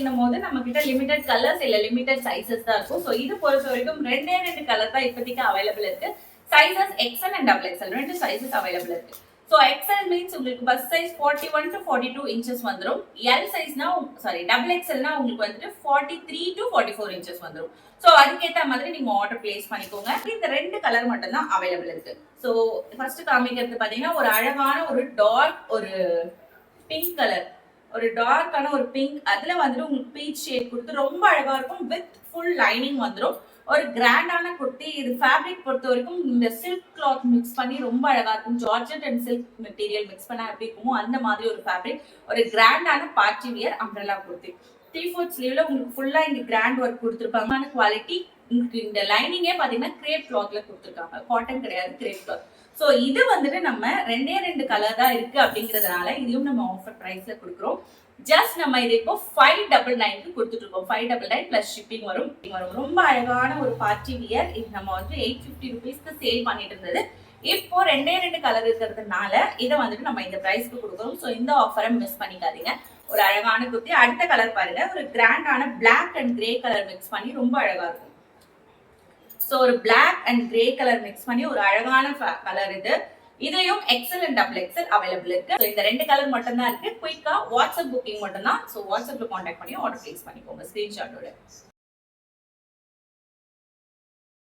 சேல்னும் போது நம்ம கிட்ட லிமிடெட் கலர்ஸ் இல்ல லிமிடெட் சைஸஸ் தான் இருக்கும். ஸோ இது பொறுத்த வரைக்கும் ரெண்டு கலர் தான் இப்போதைக்கு அவைலபிள் இருக்கு. Sizes XL and double XL ரெண்டு சைஸஸ் அவைலபிள் இருக்கு. ஸோ எக்ஸ்எல் மீன்ஸ் உங்களுக்கு பஸ் சைஸ் 41 to 42 இன்ச்சஸ் வந்துடும். எல் சைஸ்னா டபுள் எக்ஸ்எல்னா உங்களுக்கு வந்துட்டு 43 to 44 இன்ச்சஸ் வந்துடும். ஸோ அதுக்கேற்ற மாதிரி நீங்க ஆர்டர் பிளேஸ் பண்ணிக்கோங்க. இந்த ரெண்டு கலர் மட்டும் தான் அவைலபிள் இருக்கு. ஸோ ஃபர்ஸ்ட் காமிக்கிறது பாத்தீங்கன்னா ஒரு அழகான ஒரு டார்க் ஒரு பிங்க் கலர், ஒரு டார்க்கான ஒரு பிங்க், அதுல வந்துட்டு உங்களுக்கு பீச் ஷேட் கொடுத்து ரொம்ப அழகா இருக்கும். வித் ஃபுல் லைனிங் வந்துடும். ஒரு கிராண்டான குர்த்தி. இது ஃபேப்ரிக் பொறுத்த வரைக்கும் இந்த சில்க் கிளாத் மிக்ஸ் பண்ணி ரொம்ப அழகா இருக்கும். Georgette and silk material mix பண்ணா எப்படி இருக்குமோ அந்த மாதிரி ஒரு ஃபேப்ரிக். ஒரு கிராண்டான பார்ட்டி வியர் அம்ப்ரெல்லா குர்த்தி. 3/4 ஸ்லீவ்ல உங்களுக்கு ஃபுல்லா இங்க கிராண்ட் ஒர்க் கொடுத்துருப்பாங்க. குவாலிட்டி உங்களுக்கு இந்த லைனிங்கே பாத்தீங்கன்னா கிரேப் கிளாத்ல கொடுத்துருக்காங்க. காட்டன் கிடையாது, கிரேப் கிளாத். ஸோ இது வந்துட்டு நம்ம ரெண்டு கலர் தான் இருக்கு அப்படிங்கிறதுனால இதையும் நம்ம ஆஃபர் பிரைஸ்ல கொடுக்குறோம். ஜஸ்ட் நம்ம இது இப்போ 599 கொடுத்துட்டு இருக்கோம். 599 பிளஸ் ஷிப்பிங் வரும். ரொம்ப அழகான ஒரு பார்ட்டி வியர். இது நம்ம வந்து 850 ருபீஸ்க்கு சேல் பண்ணிட்டு இருந்தது. இப்போ ரெண்டு கலர் இருக்கிறதுனால இதை வந்துட்டு நம்ம இந்த பிரைஸ்க்கு கொடுக்குறோம். ஸோ இந்த ஆஃபரை மிஸ் பண்ணிக்காதீங்க. ஒரு அழகான குர்த்தி. அடுத்த கலர் பாருங்க, ஒரு கிராண்டான black and grey colour mix பண்ணி ரொம்ப அழகா இருக்கும். ஸோ ஒரு black and grey colour mix பண்ணி ஒரு அழகான கலர் இது. இதுலயும் XL and double XL available இருக்கு. ஸோ இந்த ரெண்டு கலர் மட்டும் தான் இருக்கு. குயிக்கா வாட்ஸ்அப் புக்கிங் மட்டும் தான். ஸோ வாட்ஸ்அப்ல கான்டாக்ட் பண்ணி ஆர்டர் பிளேஸ் பண்ணிக்கோங்க ஸ்கிரீன்ஷாட்டோட.